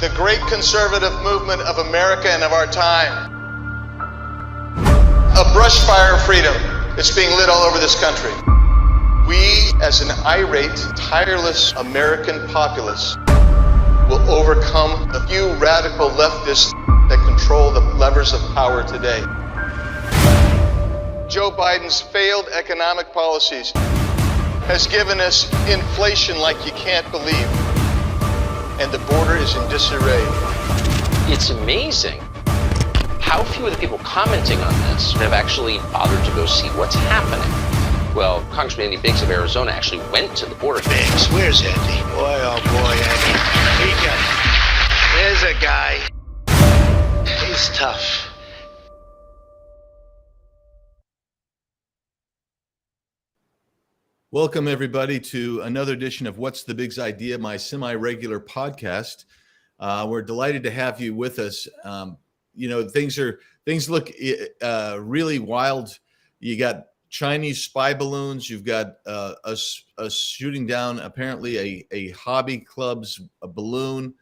the great conservative movement of America and of our time. A brush fire of freedom is being lit all over this country. We, as an irate, tireless American populace, will overcome the few radical leftists that control the levers of power today. Joe Biden's failed economic policies has given us inflation like you can't believe, and the border is in disarray. It's amazing how few of the people commenting on this have actually bothered to go see what's happening. Well, Congressman Andy Biggs of Arizona actually went to the border. Biggs, where's Andy? Boy, oh boy, Andy. There's a guy. He's tough. Welcome, everybody, to another edition of What's the Big's Idea, my semi-regular podcast. We're delighted to have you with us. Things look really wild. You got Chinese spy balloons. You've got us shooting down apparently a hobby club's balloon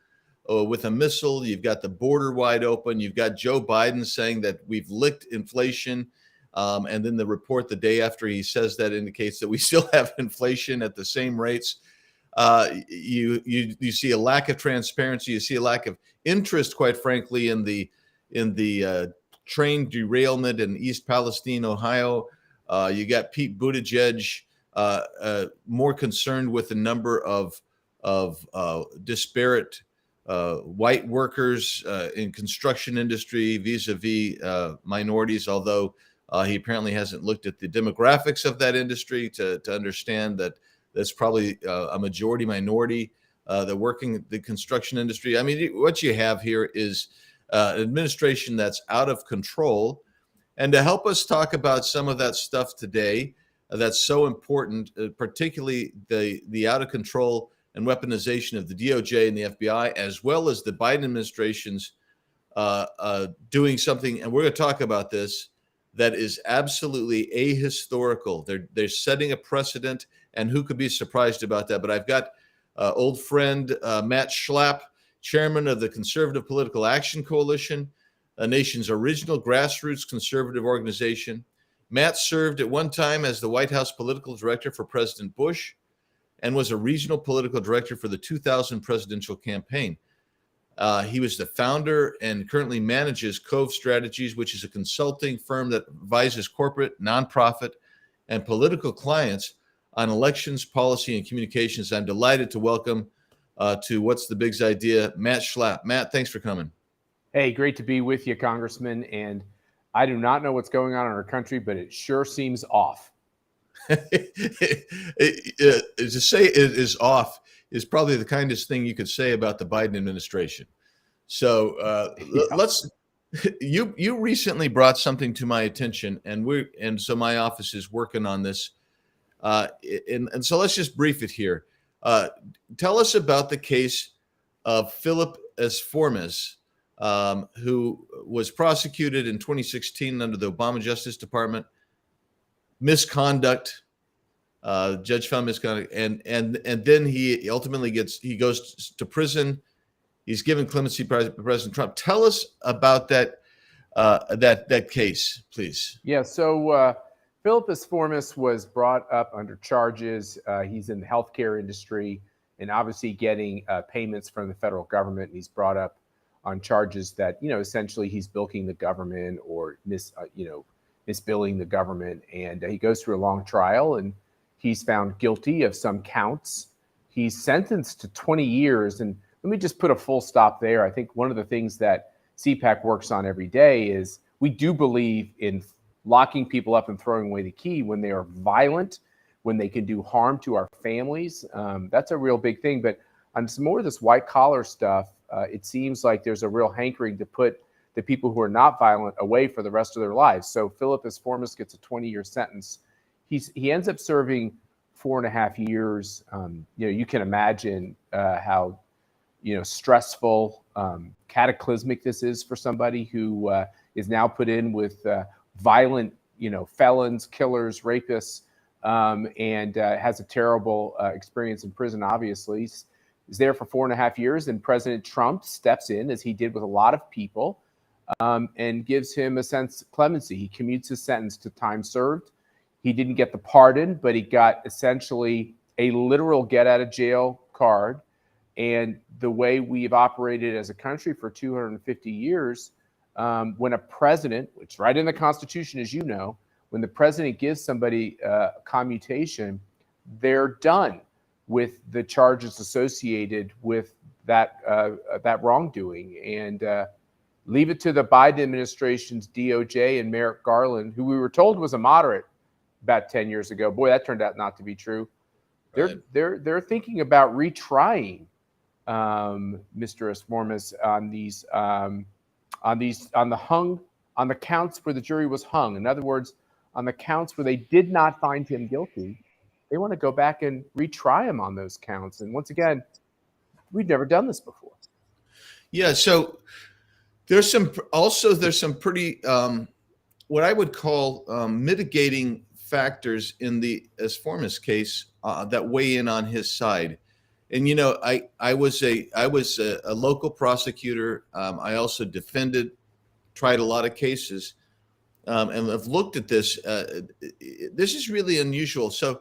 with a missile. You've got the border wide open. You've got Joe Biden saying that we've licked inflation. And then the report the day after he says that indicates that we still have inflation at the same rates. You see a lack of transparency. You see a lack of interest, quite frankly, in the train derailment in East Palestine, Ohio. You got Pete Buttigieg more concerned with the number of disparate white workers in construction industry vis-a-vis minorities, although he apparently hasn't looked at the demographics of that industry to understand that that's probably a majority minority that working the construction industry. I mean, what you have here is an administration that's out of control. And to help us talk about some of that stuff today, that's so important, particularly the out of control and weaponization of the DOJ and the FBI, as well as the Biden administration's doing something, and we're going to talk about this, that is absolutely ahistorical. They're setting a precedent, and who could be surprised about that? But I've got old friend Matt Schlapp, chairman of the Conservative Political Action Coalition, a nation's original grassroots conservative organization. Matt served at one time as the White House political director for President Bush and was a regional political director for the 2000 presidential campaign. He was the founder and currently manages Cove Strategies, which is a consulting firm that advises corporate, nonprofit, and political clients on elections, policy, and communications. I'm delighted to welcome to What's the Big's Idea, Matt Schlapp. Matt, thanks for coming. Hey, great to be with you, Congressman. And I do not know what's going on in our country, but it sure seems off. To say it is off is probably the kindest thing you could say about the Biden administration. So let's. You recently brought something to my attention, and so my office is working on this, and so let's just brief it here. Tell us about the case of Philip S. Formes, who was prosecuted in 2016 under the Obama Justice Department. Misconduct. Judge found misconduct, and then he ultimately goes to prison. He's given clemency by President Trump. Tell us about that case, please. Yeah. So Philip S. Formes was brought up under charges. He's in the healthcare industry and obviously getting payments from the federal government. And he's brought up on charges that essentially he's bilking the government or misbilling the government. And he goes through a long trial and he's found guilty of some counts. He's sentenced to 20 years. And let me just put a full stop there. I think one of the things that CPAC works on every day is we do believe in locking people up and throwing away the key when they are violent, when they can do harm to our families. That's a real big thing. But on some more of this white collar stuff, it seems like there's a real hankering to put the people who are not violent away for the rest of their lives. So Philip S. Formes gets a 20-year sentence. He ends up serving 4.5 years. You can imagine how stressful, cataclysmic this is for somebody who is now put in with violent, felons, killers, rapists, and has a terrible experience in prison, obviously. is there for 4.5 years, and President Trump steps in, as he did with a lot of people, and gives him a sense of clemency. He commutes his sentence to time served. He didn't get the pardon, but he got essentially a literal get out of jail card. And the way we've operated as a country for 250 years, when a president, which is right in the Constitution, as you know, when the president gives somebody commutation, they're done with the charges associated with that wrongdoing, and leave it to the Biden administration's DOJ and Merrick Garland, who we were told was a moderate about 10 years ago. Boy, that turned out not to be true. Right. They're thinking about retrying Mr. Esformas on the counts where the jury was hung. In other words, on the counts where they did not find him guilty, they want to go back and retry him on those counts. And once again, we've never done this before. Yeah. So there's some pretty what I would call mitigating factors in the Esformas case that weigh in on his side. And I was a local prosecutor. I also tried a lot of cases, and I've looked at this. This is really unusual. So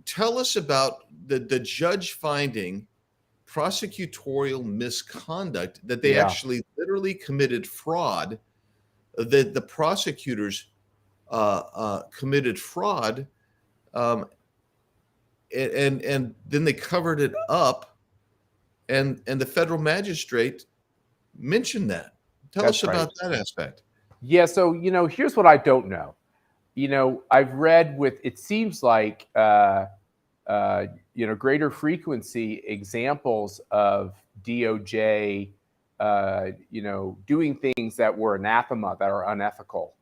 tell us about the judge finding prosecutorial misconduct, that they actually literally committed fraud, that the prosecutors committed fraud, and then they covered it up, and the federal magistrate mentioned that. Tell us about that aspect. Yeah, so here's what I don't know. I've read it seems like greater frequency examples of DOJ doing things that were anathema, that are unethical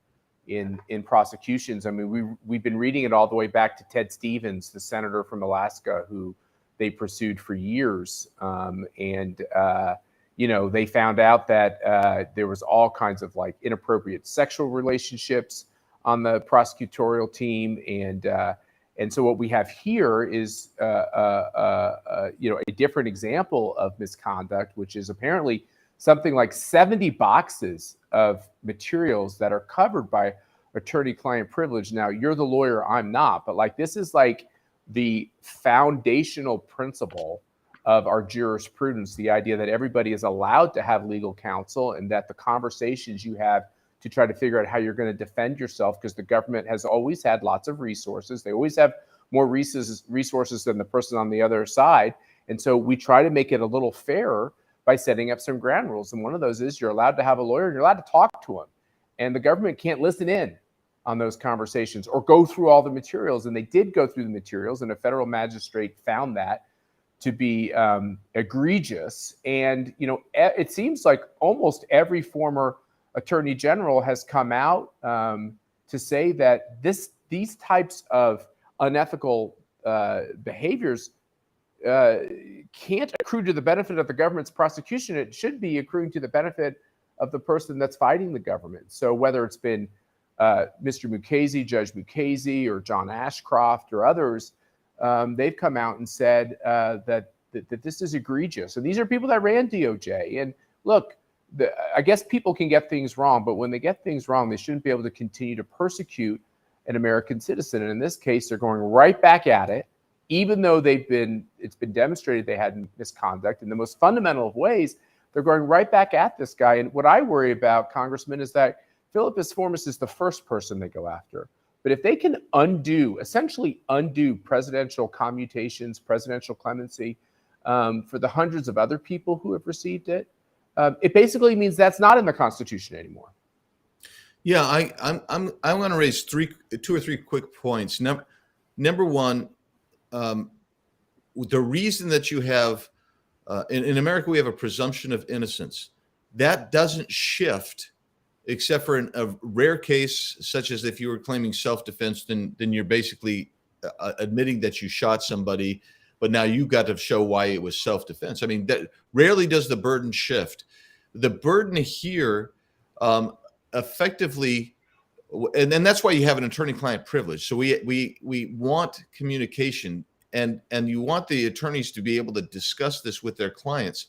in prosecutions. I mean, we've been reading it all the way back to Ted Stevens, the senator from Alaska, who they pursued for years, and they found out that there was all kinds of inappropriate sexual relationships on the prosecutorial team, and so what we have here is a different example of misconduct, which is apparently something like 70 boxes of materials that are covered by attorney-client privilege. Now, you're the lawyer, I'm not, but this is the foundational principle of our jurisprudence, the idea that everybody is allowed to have legal counsel, and that the conversations you have to try to figure out how you're going to defend yourself, because the government has always had lots of resources. They always have more resources than the person on the other side. And so we try to make it a little fairer by setting up some ground rules. And one of those is you're allowed to have a lawyer and you're allowed to talk to him. And the government can't listen in on those conversations or go through all the materials. And they did go through the materials, and a federal magistrate found that to be egregious. And, it seems like almost every former attorney general has come out to say that these types of unethical behaviors can't accrue to the benefit of the government's prosecution. It should be accruing to the benefit of the person that's fighting the government. So whether it's been Mr. Mukasey, Judge Mukasey, or John Ashcroft, or others, they've come out and said that this is egregious. And these are people that ran DOJ. And look, I guess people can get things wrong, but when they get things wrong, they shouldn't be able to continue to persecute an American citizen. And in this case, they're going right back at it, even though it's been demonstrated they had misconduct in the most fundamental of ways. They're going right back at this guy. And what I worry about, Congressman, is that Philip Esformas is the first person they go after. But if they can essentially undo presidential commutations, presidential clemency for the hundreds of other people who have received it, it basically means that's not in the Constitution anymore. Yeah, I'm going to raise two or three quick points. Number one, the reason that you have in America, we have a presumption of innocence. That doesn't shift, except for in a rare case, such as if you were claiming self-defense, then you're basically admitting that you shot somebody, but now you got to show why it was self-defense. I mean, that rarely does the burden shift. The burden here, effectively, and that's why you have an attorney-client privilege. So we want communication, and you want the attorneys to be able to discuss this with their clients,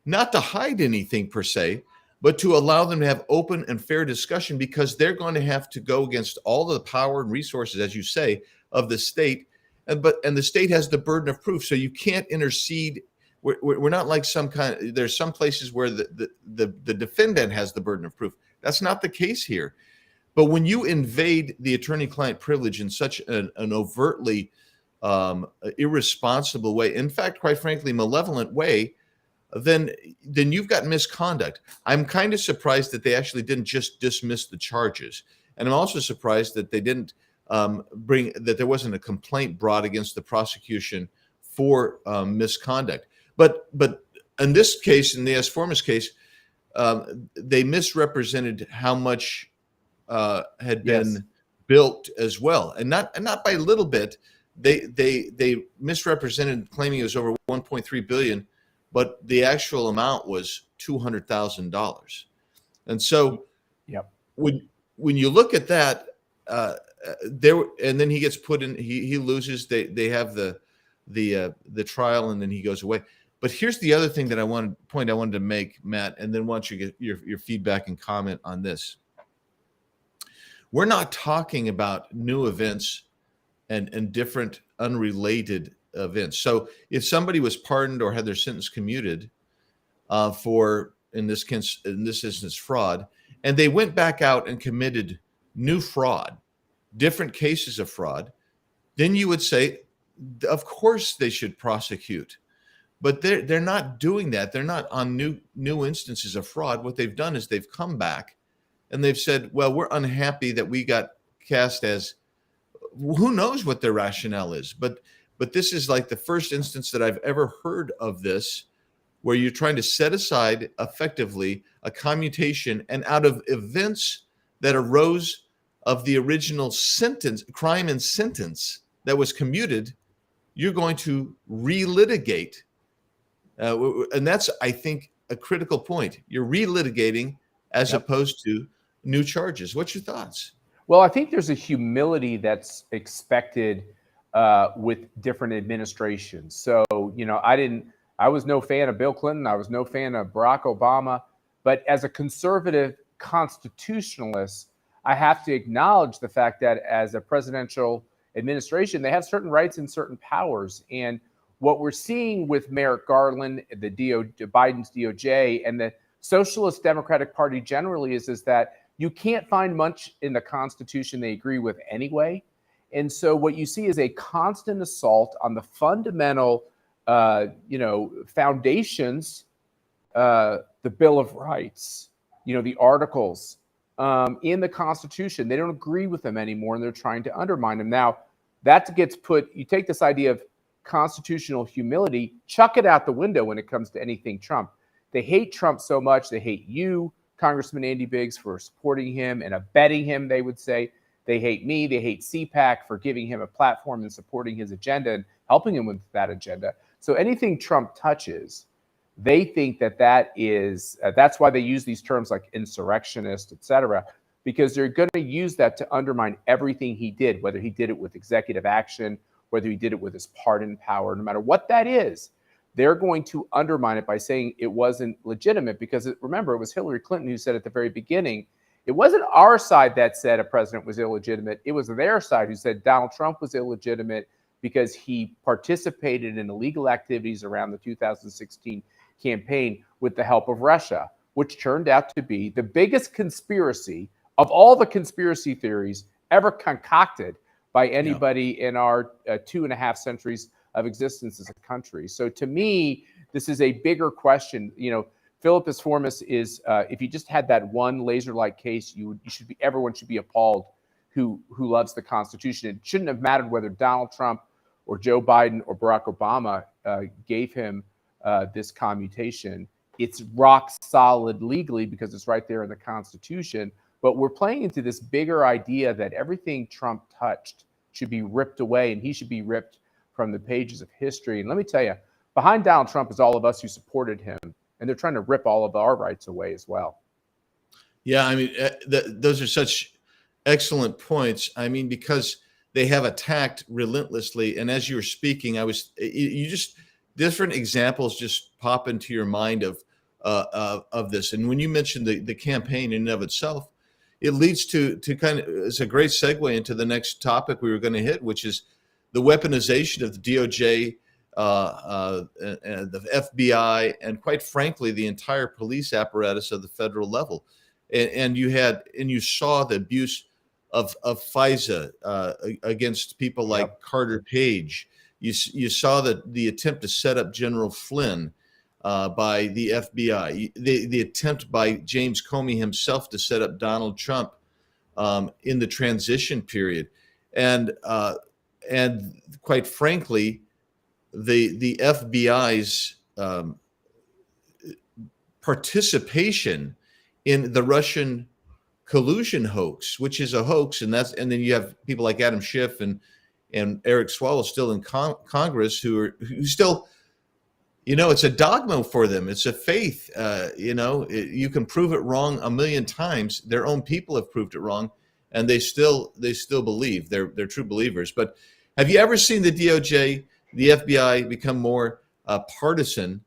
not to hide anything per se, but to allow them to have open and fair discussion, because they're going to have to go against all the power and resources, as you say, of the state. And the state has the burden of proof, so you can't intercede. We're not like there's some places where the defendant has the burden of proof. That's not the case here. But when you invade the attorney-client privilege in such an overtly irresponsible way, in fact, quite frankly, malevolent way, then you've got misconduct. I'm kind of surprised that they actually didn't just dismiss the charges. And I'm also surprised that they didn't that there wasn't a complaint brought against the prosecution for misconduct. But in this case, in the S. Formas case, they misrepresented how much had been built as well, and not by a little bit. They misrepresented, claiming it was over 1.3 billion, but the actual amount was $200,000. And so, when you look at that, and then he gets put in, he loses. They have the trial, and then he goes away. But here's the other thing that I wanted to make, Matt, and then once you get your feedback and comment on this. We're not talking about new events and different unrelated events. So if somebody was pardoned or had their sentence commuted for, in this instance, fraud, and they went back out and committed new fraud, different cases of fraud, then you would say, of course they should prosecute. But they're not doing that. They're not on new instances of fraud. What they've done is they've come back and they've said, well, we're unhappy that we got cast as, who knows what their rationale is. But this is like the first instance that I've ever heard of this, where you're trying to set aside effectively a commutation, and out of events that arose of the original sentence, crime and sentence that was commuted, you're going to relitigate. And that's, I think, a critical point. You're relitigating as opposed to new charges. What's your thoughts? Well, I think there's a humility that's expected with different administrations. So, I was no fan of Bill Clinton. I was no fan of Barack Obama. But as a conservative constitutionalist, I have to acknowledge the fact that as a presidential administration, they have certain rights and certain powers. And what we're seeing with Merrick Garland, Biden's DOJ, and the Socialist Democratic Party generally is that you can't find much in the Constitution they agree with anyway. And so what you see is a constant assault on the fundamental, foundations, the Bill of Rights, the articles in the Constitution. They don't agree with them anymore, and they're trying to undermine them. Now, that gets you take this idea of constitutional humility, chuck it out the window when it comes to anything Trump. They hate Trump so much. They hate you, Congressman Andy Biggs, for supporting him and abetting him, they would say. They hate me. They hate CPAC for giving him a platform and supporting his agenda and helping him with that agenda. So anything Trump touches, they think that is, that's why they use these terms like insurrectionist, et cetera, because they're going to use that to undermine everything he did, whether he did it with executive action, whether he did it with his pardon power, no matter what that is, they're going to undermine it by saying it wasn't legitimate. Because remember, it was Hillary Clinton who said at the very beginning, it wasn't our side that said a president was illegitimate. It was their side who said Donald Trump was illegitimate because he participated in illegal activities around the 2016 campaign with the help of Russia, which turned out to be the biggest conspiracy of all the conspiracy theories ever concocted by anybody in our 2.5 centuries of existence as a country. So to me, this is a bigger question. Philippus Formas is, if you just had that one laser-like case, everyone should be appalled who loves the Constitution. It shouldn't have mattered whether Donald Trump or Joe Biden or Barack Obama gave him this commutation. It's rock solid legally because it's right there in the Constitution. But we're playing into this bigger idea that everything Trump touched should be ripped away, and he should be ripped from the pages of history. And let me tell you, behind Donald Trump is all of us who supported him, and they're trying to rip all of our rights away as well. Yeah, I mean, those are such excellent points. I mean, because they have attacked relentlessly. And as you were speaking, you just different examples just pop into your mind of this. And when you mentioned the campaign in and of itself, it leads to kind of, it's a great segue into the next topic we were going to hit, which is the weaponization of the DOJ, and the FBI, and quite frankly, the entire police apparatus of the federal level. And you saw the abuse of FISA against people like Carter Page. You saw the attempt to set up General Flynn by the FBI, the attempt by James Comey himself to set up Donald Trump in the transition period, and quite frankly, the FBI's participation in the Russian collusion hoax, which is a hoax, and then you have people like Adam Schiff and Eric Swalwell still in Congress who still, it's a dogma for them. It's a faith. You can prove it wrong a million times. Their own people have proved it wrong, and they still believe. They're true believers. But have you ever seen the DOJ, the FBI become more partisan,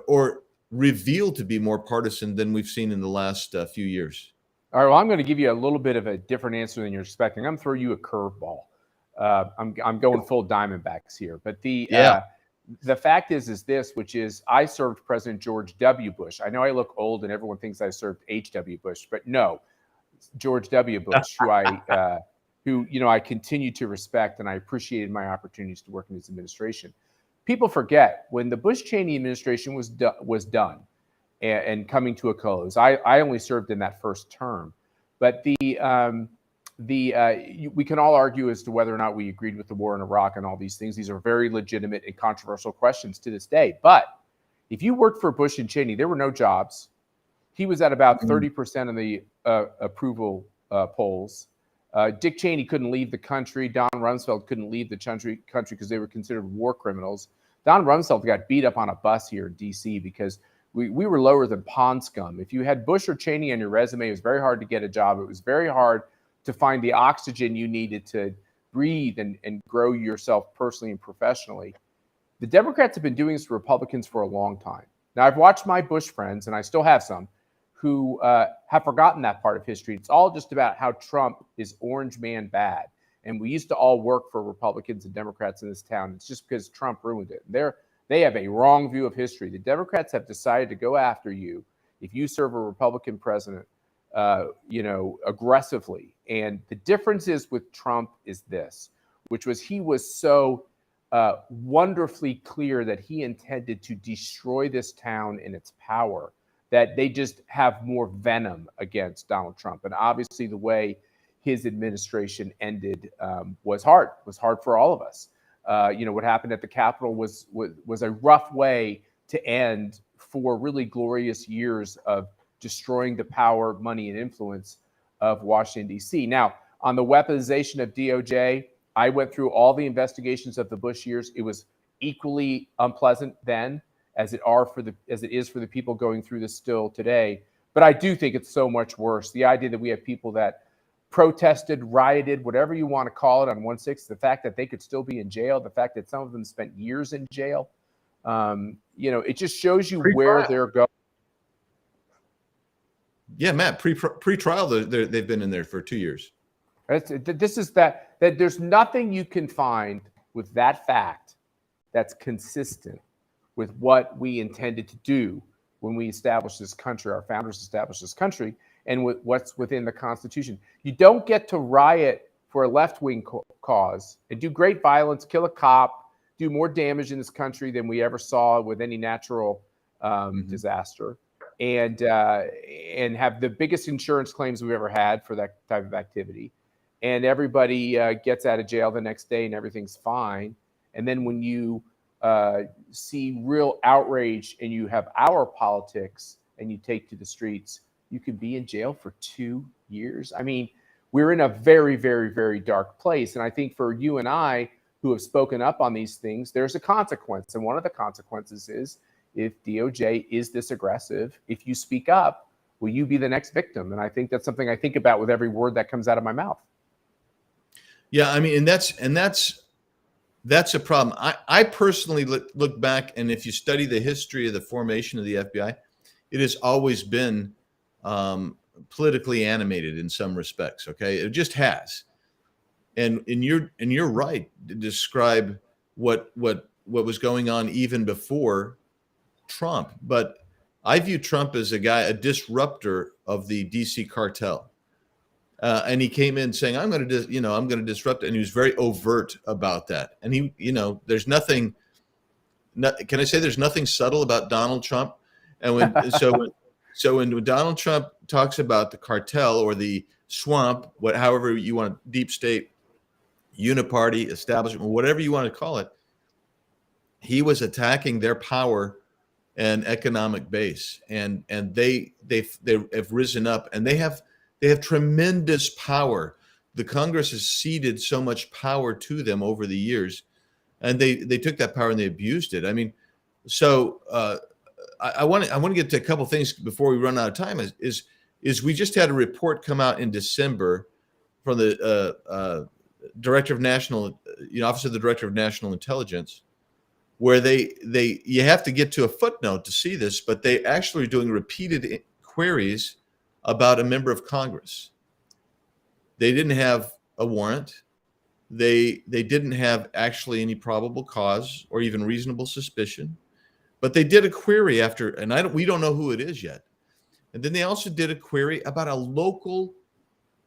or revealed to be more partisan than we've seen in the last few years? All right, well, I'm going to give you a little bit of a different answer than you're expecting. I'm going to throw you a curveball. I'm going full Diamondbacks here. But the fact is this, which is I served President George W. Bush. I know I look old and everyone thinks I served H.W. Bush, but no, George W. Bush, who I continue to respect, and I appreciated my opportunities to work in his administration. People forget when the Bush-Cheney administration was done and coming to a close. I only served in that first term, but we can all argue as to whether or not we agreed with the war in Iraq and all these things. These are very legitimate and controversial questions to this day. But if you worked for Bush and Cheney, there were no jobs. He was at about 30% of the approval polls. Dick Cheney couldn't leave the country. Don Rumsfeld couldn't leave the country because they were considered war criminals. Don Rumsfeld got beat up on a bus here in D.C. because we were lower than pond scum. If you had Bush or Cheney on your resume, it was very hard to get a job. It was very hard to find the oxygen you needed to breathe and grow yourself personally and professionally. The Democrats have been doing this to Republicans for a long time. Now, I've watched my Bush friends, and I still have some, who have forgotten that part of history. It's all just about how Trump is orange man bad. And we used to all work for Republicans and Democrats in this town. It's just because Trump ruined it. They have a wrong view of history. The Democrats have decided to go after you if you serve a Republican president, aggressively. And the difference is with Trump is this, which was he was so wonderfully clear that he intended to destroy this town and its power, that they just have more venom against Donald Trump. And obviously the way his administration ended was hard for all of us. What happened at the Capitol was a rough way to end 4 really glorious years of destroying the power, money, and influence of Washington, D.C. Now, on the weaponization of DOJ, I went through all the investigations of the Bush years. It was equally unpleasant then as it is for the people going through this still today. But I do think it's so much worse. The idea that we have people that protested, rioted, whatever you want to call it on 1/6, the fact that they could still be in jail, the fact that some of them spent years in jail, it just shows you where they're going. Yeah, Matt, pre-trial, they've been in there for 2 years. This is that there's nothing you can find with that fact that's consistent with what we intended to do when we established this country, our founders established this country, and with what's within the Constitution. You don't get to riot for a left-wing cause and do great violence, kill a cop, do more damage in this country than we ever saw with any natural disaster, and have the biggest insurance claims we've ever had for that type of activity. And everybody gets out of jail the next day and everything's fine. And then when you see real outrage and you have our politics and you take to the streets, you could be in jail for 2 years. I mean, we're in a very, very, very dark place. And I think for you and I who have spoken up on these things, there's a consequence. And one of the consequences is if DOJ is this aggressive, if you speak up, will you be the next victim? And I think that's something I think about with every word that comes out of my mouth. Yeah, I mean, that's a problem. I personally look back, and if you study the history of the formation of the FBI, it has always been politically animated in some respects. Okay, it just has. And you're right to describe what was going on even before Trump. But I view Trump as a disruptor of the DC cartel. And he came in saying, "I'm going to, I'm going to disrupt it," and he was very overt about that. And he, there's nothing. Can I say there's nothing subtle about Donald Trump? And when Donald Trump talks about the cartel or the swamp, however you want, deep state, uniparty, establishment, whatever you want to call it, he was attacking their power and economic base, and they have risen up, and they have tremendous power. The Congress has ceded so much power to them over the years, and they took that power and they abused it. I mean, so I want to get to a couple things before we run out of time. Is we just had a report come out in December from the Director of National, Office of the Director of National Intelligence, where you have to get to a footnote to see this, but they actually are doing repeated queries about a member of Congress. They didn't have a warrant. They didn't have actually any probable cause or even reasonable suspicion, but they did a query after, and we don't know who it is yet. And then they also did a query about a local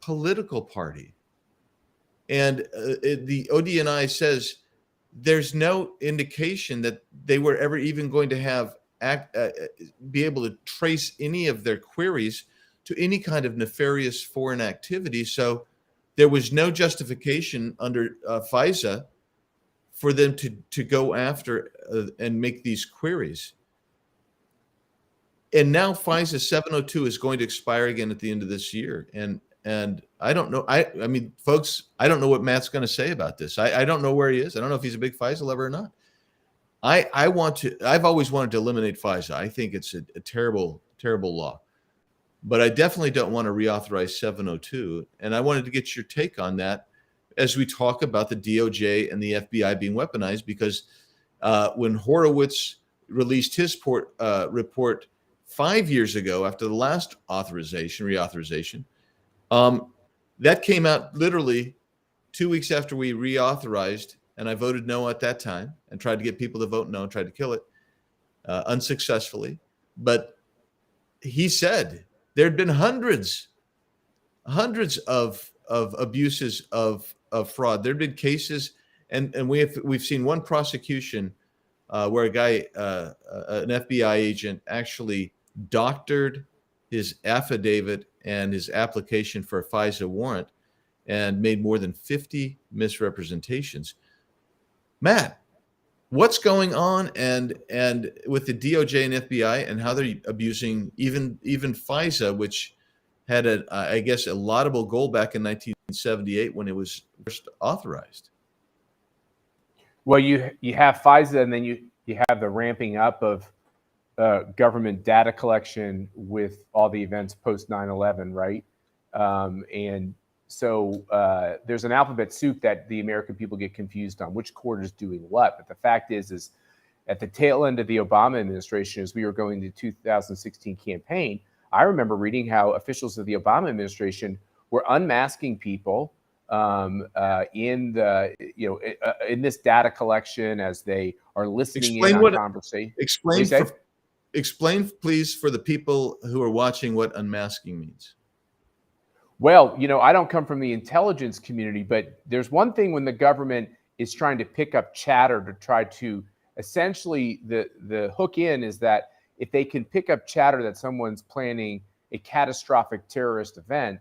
political party. And the ODNI says there's no indication that they were ever even going to have be able to trace any of their queries to any kind of nefarious foreign activity. So there was no justification under FISA for them to go after and make these queries. And now FISA 702 is going to expire again at the end of this year. And I don't know. I mean, folks, I don't know what Matt's going to say about this. I don't know where he is. I don't know if he's a big FISA lover or not. I've always wanted to eliminate FISA. I think it's a terrible, terrible law. But I definitely don't want to reauthorize 702. And I wanted to get your take on that as we talk about the DOJ and the FBI being weaponized, because when Horowitz released his report 5 years ago after the last reauthorization, that came out literally 2 weeks after we reauthorized, and I voted no at that time and tried to get people to vote no and tried to kill it unsuccessfully. But he said there had been hundreds of abuses of fraud. There had been cases, and we've seen one prosecution where a guy, an FBI agent, actually doctored his affidavit and his application for a FISA warrant and made more than 50 misrepresentations. Matt, what's going on and with the DOJ and FBI and how they're abusing even FISA, which had I guess a laudable goal back in 1978 when it was first authorized? Well, you have FISA, and then you have the ramping up of government data collection with all the events post 9/11, right? And so there's an alphabet soup that the American people get confused on which court is doing what. But the fact is at the tail end of the Obama administration, as we were going to the 2016 campaign, I remember reading how officials of the Obama administration were unmasking people in this data collection as they are listening in on conversation. Explain, please, for the people who are watching what unmasking means. Well, I don't come from the intelligence community, but there's one thing when the government is trying to pick up chatter to try to essentially the hook in is that if they can pick up chatter that someone's planning a catastrophic terrorist event,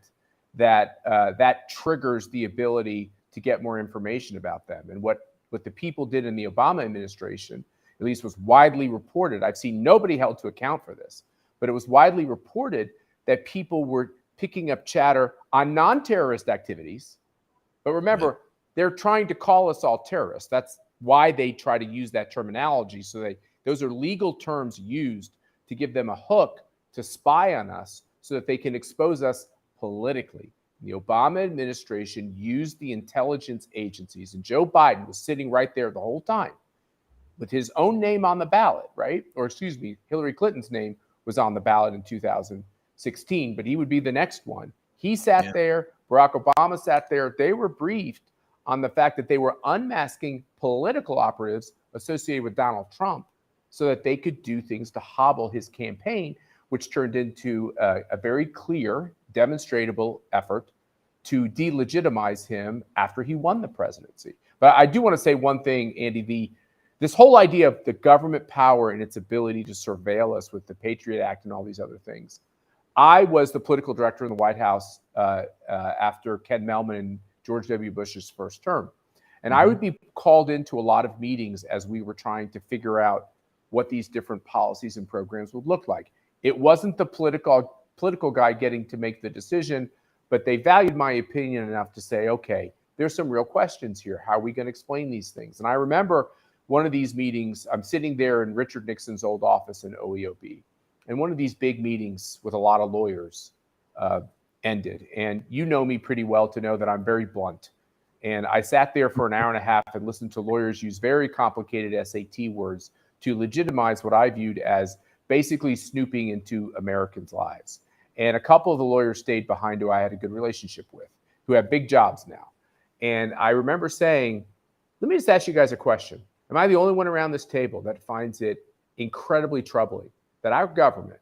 that triggers the ability to get more information about them. And what the people did in the Obama administration, at least was widely reported. I've seen nobody held to account for this, but it was widely reported that people were picking up chatter on non-terrorist activities. But remember, they're trying to call us all terrorists. That's why they try to use that terminology. So those are legal terms used to give them a hook to spy on us so that they can expose us politically. The Obama administration used the intelligence agencies, and Joe Biden was sitting right there the whole time with his own name on the ballot, right? Or excuse me, Hillary Clinton's name was on the ballot in 2016, but he would be the next one. He sat there, Barack Obama sat there. They were briefed on the fact that they were unmasking political operatives associated with Donald Trump so that they could do things to hobble his campaign, which turned into a very clear, demonstrable effort to delegitimize him after he won the presidency. But I do want to say one thing, Andy, this whole idea of the government power and its ability to surveil us with the Patriot Act and all these other things. I was the political director in the White House after Ken Mehlman and George W. Bush's first term. And I would be called into a lot of meetings as we were trying to figure out what these different policies and programs would look like. It wasn't the political guy getting to make the decision, but they valued my opinion enough to say, okay, there's some real questions here. How are we going to explain these things? And I remember one of these meetings, I'm sitting there in Richard Nixon's old office in OEOB. And one of these big meetings with a lot of lawyers ended. And you know me pretty well to know that I'm very blunt. And I sat there for an hour and a half and listened to lawyers use very complicated SAT words to legitimize what I viewed as basically snooping into Americans' lives. And a couple of the lawyers stayed behind who I had a good relationship with, who have big jobs now. And I remember saying, let me just ask you guys a question. Am I the only one around this table that finds it incredibly troubling that our government,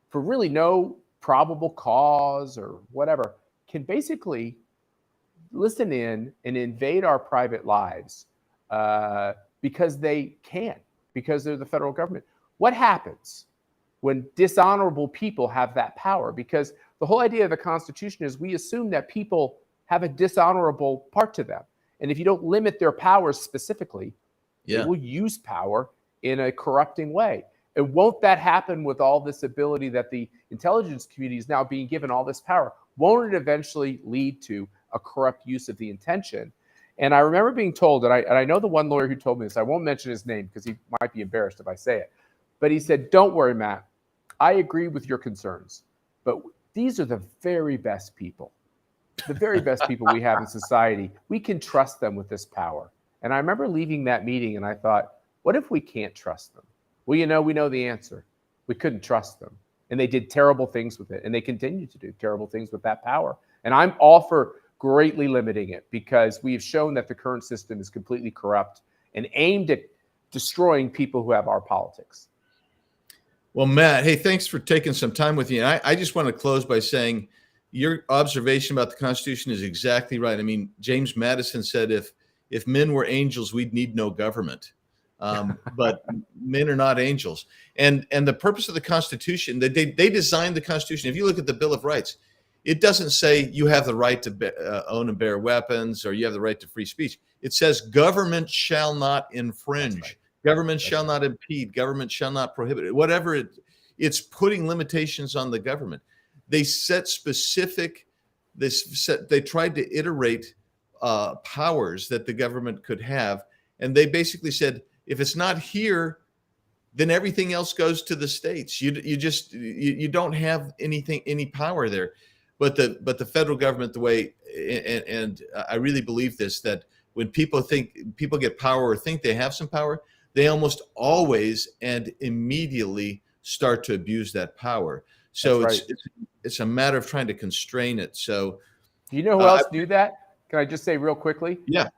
for really no probable cause or whatever, can basically listen in and invade our private lives because they can, because they're the federal government? What happens when dishonorable people have that power? Because the whole idea of the Constitution is we assume that people have a dishonorable part to them. And if you don't limit their powers specifically, they will use power in a corrupting way. And won't that happen with all this ability that the intelligence community is now being given all this power? Won't it eventually lead to a corrupt use of the intention? And I remember being told, and I know the one lawyer who told me this, I won't mention his name because he might be embarrassed if I say it, but he said, don't worry, Matt, I agree with your concerns, but these are the very best people, the very best people we have in society. We can trust them with this power. And I remember leaving that meeting and I thought, what if we can't trust them? Well, you know, we know the answer. We couldn't trust them. And they did terrible things with it. And they continue to do terrible things with that power. And I'm all for greatly limiting it because we've shown that the current system is completely corrupt and aimed at destroying people who have our politics. Well, Matt, hey, thanks for taking some time with me. And I just want to close by saying your observation about the Constitution is exactly right. I mean, James Madison said, if men were angels, we'd need no government. But men are not angels. And the purpose of the Constitution, they designed the Constitution. If you look at the Bill of Rights, it doesn't say you have the right to own and bear weapons or you have the right to free speech. It says government shall not infringe. Right. Government shall not impede. Government shall not prohibit. Whatever it's putting limitations on the government. They set specific. They tried to iterate powers that the government could have, and they basically said, if it's not here, then everything else goes to the states. You don't have any power there. But the federal government, the way, and I really believe this, that when people get power or think they have some power, they almost always and immediately start to abuse that power. So it's a matter of trying to constrain it. So do you know who else do that? Can I just say real quickly? Yeah.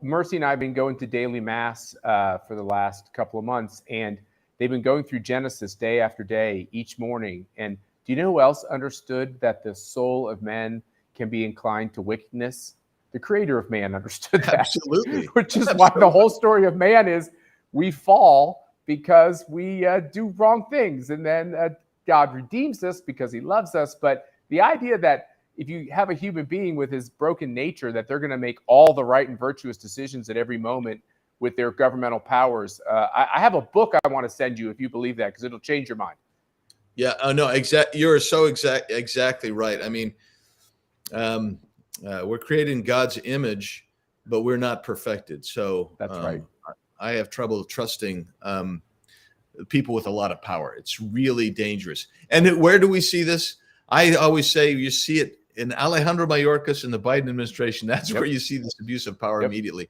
Mercy and I have been going to daily mass for the last couple of months, and they've been going through Genesis day after day each morning. And do you know who else understood that the soul of men can be inclined to wickedness? The creator of man understood that. Absolutely. Which is why the whole story of man is we fall because we do wrong things. And then God redeems us because he loves us. But the idea that if you have a human being with his broken nature, that they're going to make all the right and virtuous decisions at every moment with their governmental powers. I have a book I want to send you if you believe that, because it'll change your mind. Yeah, no, you're so exactly right. I mean, we're created in God's image, but we're not perfected. So that's right. I have trouble trusting people with a lot of power. It's really dangerous. And where do we see this? I always say you see it in Alejandro Mayorkas and the Biden administration, that's Yep. where you see this abuse of power Yep. immediately.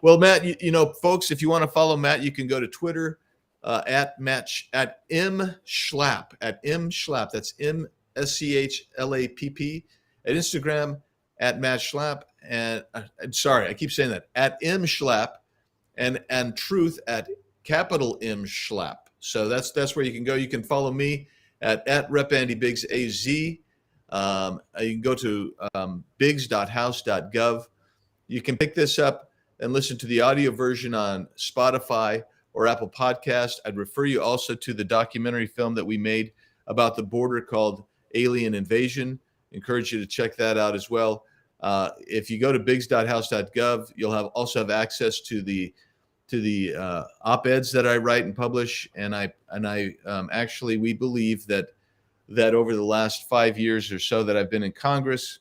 Well, Matt, you know, folks, if you want to follow Matt, you can go to Twitter at M Schlapp, that's MSCHLAPP, at Instagram at Matt Schlapp, and sorry, I keep saying that, at M Schlapp, and Truth at capital M Schlapp. So that's where you can go. You can follow me at Rep Andy Biggs AZ. You can go to biggs.house.gov. You can pick this up and listen to the audio version on Spotify or Apple Podcast. I'd refer you also to the documentary film that we made about the border called Alien Invasion. Encourage you to check that out as well. If you go to biggs.house.gov, you'll also have access to the op-eds that I write and publish. And I actually, we believe that over the last 5 years or so that I've been in Congress,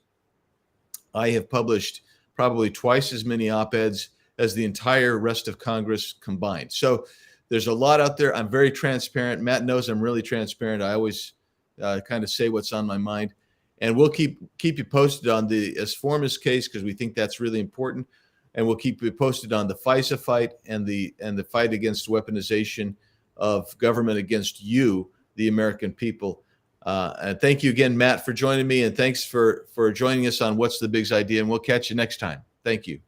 I have published probably twice as many op-eds as the entire rest of Congress combined. So there's a lot out there. I'm very transparent. Matt knows I'm really transparent. I always kind of say what's on my mind. And we'll keep you posted on the Asformis case, because we think that's really important. And we'll keep you posted on the FISA fight and the fight against weaponization of government against you, the American people. And thank you again, Matt, for joining me. And thanks for joining us on What's the Biggs Idea. And we'll catch you next time. Thank you.